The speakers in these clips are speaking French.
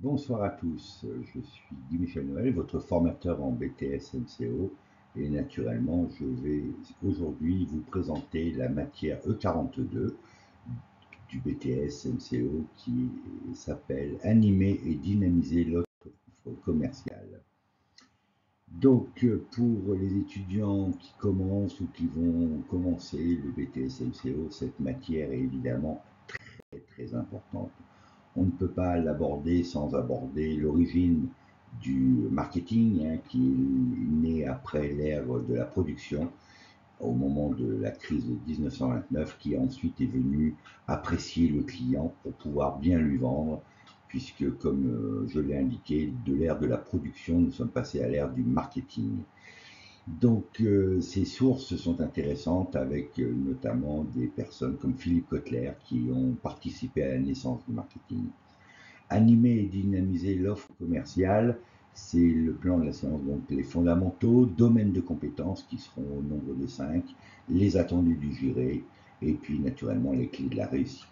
Bonsoir à tous, je suis Guy Michel Noël, votre formateur en BTS MCO et naturellement je vais aujourd'hui vous présenter la matière E42 du BTS MCO qui s'appelle Animer et dynamiser l'offre commerciale. Donc pour les étudiants qui commencent ou qui vont commencer le BTS MCO, cette matière est évidemment très importante. On ne peut pas l'aborder sans aborder l'origine du marketing, qui est né après l'ère de la production, au moment de la crise de 1929, qui ensuite est venu apprécier le client pour pouvoir bien lui vendre, puisque, comme je l'ai indiqué, de l'ère de la production, nous sommes passés à l'ère du marketing. Donc ces sources sont intéressantes avec notamment des personnes comme Philippe Kotler qui ont participé à la naissance du marketing. Animer et dynamiser l'offre commerciale, c'est le plan de la séance. Donc les fondamentaux, domaines de compétences qui seront au nombre de 5, les attendus du jury et puis naturellement les clés de la réussite.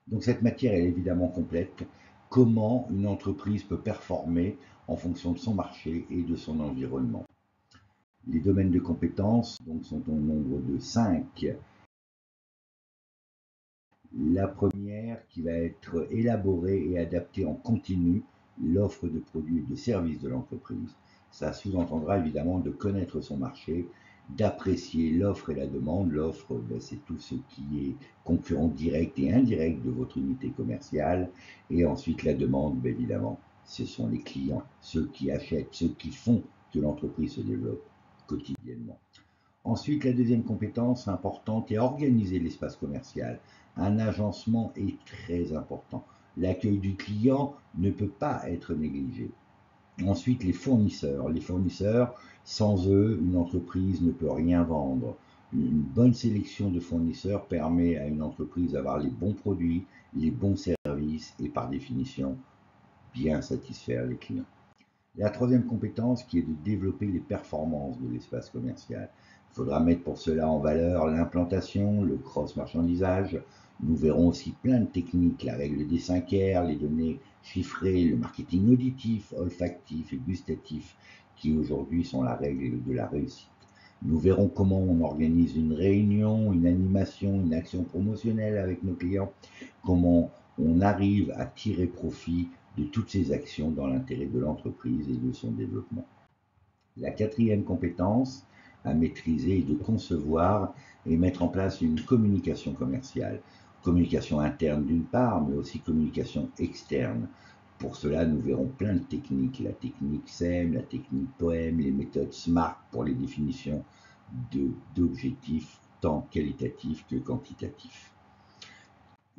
Donc cette matière est évidemment complète. Comment une entreprise peut performer en fonction de son marché et de son environnement. Les domaines de compétences donc, sont au nombre de 5. La première qui va être élaborée et adaptée en continu l'offre de produits et de services de l'entreprise. Ça sous-entendra évidemment de connaître son marché, d'apprécier l'offre et la demande. L'offre, c'est tout ce qui est concurrent direct et indirect de votre unité commerciale. Et ensuite la demande, évidemment, ce sont les clients, ceux qui achètent, ceux qui font que l'entreprise se développe quotidiennement. Ensuite, la deuxième compétence importante est organiser l'espace commercial. Un agencement est très important. L'accueil du client ne peut pas être négligé. Ensuite, les fournisseurs. Les fournisseurs, sans eux, une entreprise ne peut rien vendre. Une bonne sélection de fournisseurs permet à une entreprise d'avoir les bons produits, les bons services et par définition, bien satisfaire les clients. La troisième compétence qui est de développer les performances de l'espace commercial. Il faudra mettre pour cela en valeur l'implantation, le cross-marchandisage. Nous verrons aussi plein de techniques, la règle des 5 R, les données chiffrées, le marketing auditif, olfactif et gustatif, qui aujourd'hui sont la règle de la réussite. Nous verrons comment on organise une réunion, une animation, une action promotionnelle avec nos clients, comment on arrive à tirer profit de toutes ces actions dans l'intérêt de l'entreprise et de son développement. La quatrième compétence à maîtriser est de concevoir et mettre en place une communication commerciale. Communication interne d'une part, mais aussi communication externe. Pour cela, nous verrons plein de techniques. La technique SEM, la technique POEM, les méthodes SMART pour les définitions d'objectifs tant qualitatifs que quantitatifs.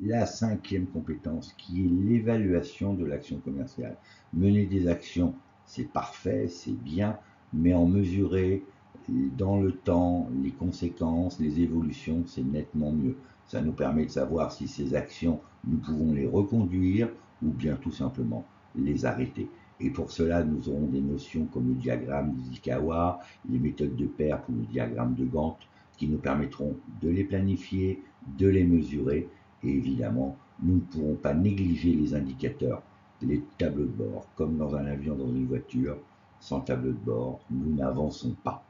La cinquième compétence qui est l'évaluation de l'action commerciale. Mener des actions, c'est parfait, c'est bien, mais en mesurer dans le temps les conséquences, les évolutions, c'est nettement mieux. Ça nous permet de savoir si ces actions, nous pouvons les reconduire ou bien tout simplement les arrêter. Et pour cela, nous aurons des notions comme le diagramme d'Isawa, les méthodes de PERP ou le diagramme de Gantt qui nous permettront de les planifier, de les mesurer. Et évidemment, nous ne pourrons pas négliger les indicateurs, les tableaux de bord. Comme dans un avion, dans une voiture, sans tableau de bord, nous n'avançons pas.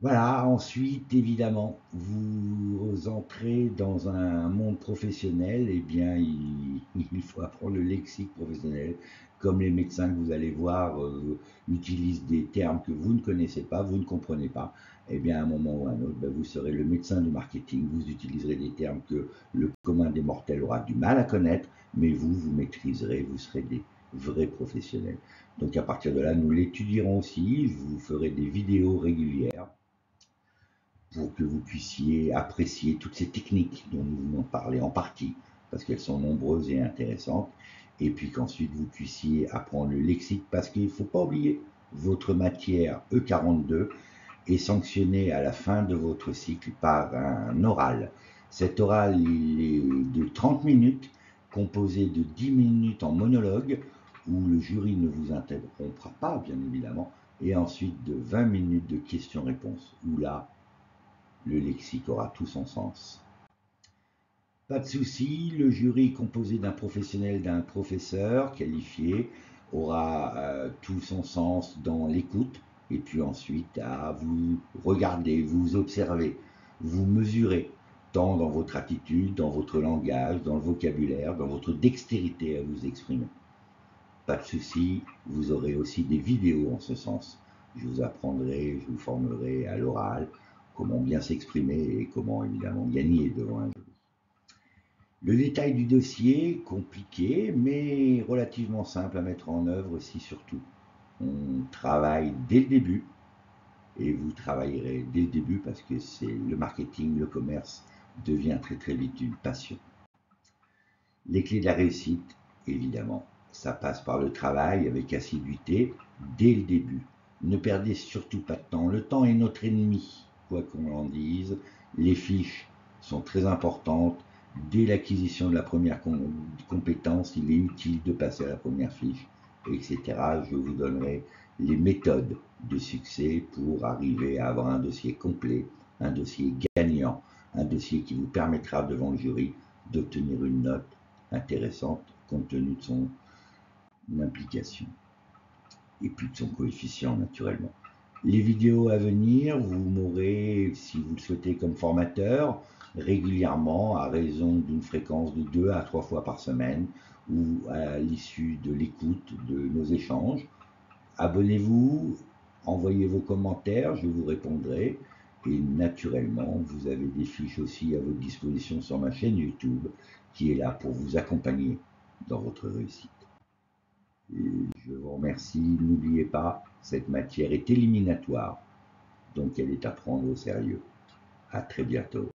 Voilà, ensuite, évidemment, vous entrez dans un monde professionnel, eh bien, il faut apprendre le lexique professionnel. Comme les médecins que vous allez voir utilisent des termes que vous ne connaissez pas, vous ne comprenez pas, eh bien, à un moment ou à un autre, vous serez le médecin du marketing, vous utiliserez des termes que le commun des mortels aura du mal à connaître, mais vous maîtriserez, vous serez des vrais professionnels. Donc à partir de là, nous l'étudierons aussi, je vous ferai des vidéos régulières pour que vous puissiez apprécier toutes ces techniques dont nous venons de parler en partie, parce qu'elles sont nombreuses et intéressantes, et puis qu'ensuite vous puissiez apprendre le lexique, parce qu'il ne faut pas oublier, votre matière E42 est sanctionnée à la fin de votre cycle par un oral. Cet oral, il est de 30 minutes, composé de 10 minutes en monologue, où le jury ne vous interrompra pas, bien évidemment, et ensuite de 20 minutes de questions-réponses, où là, le lexique aura tout son sens. Pas de souci, le jury composé d'un professionnel, d'un professeur qualifié aura tout son sens dans l'écoute et puis ensuite à vous regarder, vous observer, vous mesurer, tant dans votre attitude, dans votre langage, dans le vocabulaire, dans votre dextérité à vous exprimer. Pas de souci, vous aurez aussi des vidéos en ce sens. Je vous apprendrai, je vous formerai à l'oral comment bien s'exprimer et comment évidemment gagner devant un jury. Le détail du dossier, compliqué, mais relativement simple à mettre en œuvre si surtout. On travaille dès le début, et vous travaillerez dès le début parce que c'est le marketing, le commerce devient très très vite une passion. Les clés de la réussite, évidemment, ça passe par le travail avec assiduité dès le début. Ne perdez surtout pas de temps. Le temps est notre ennemi, quoi qu'on en dise. Les fiches sont très importantes. Dès l'acquisition de la première compétence, il est utile de passer à la première fiche, etc. Je vous donnerai les méthodes de succès pour arriver à avoir un dossier complet, un dossier gagnant, un dossier qui vous permettra devant le jury d'obtenir une note intéressante compte tenu de son implication et puis de son coefficient naturellement. Les vidéos à venir, vous m'aurez, si vous le souhaitez, comme formateur, régulièrement à raison d'une fréquence de 2 à 3 fois par semaine ou à l'issue de l'écoute de nos échanges. Abonnez-vous, envoyez vos commentaires, je vous répondrai. Et naturellement, vous avez des fiches aussi à votre disposition sur ma chaîne YouTube qui est là pour vous accompagner dans votre réussite. Et je vous remercie. N'oubliez pas, cette matière est éliminatoire, donc elle est à prendre au sérieux. À très bientôt.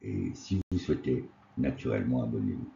Et si vous souhaitez, naturellement, abonnez-vous.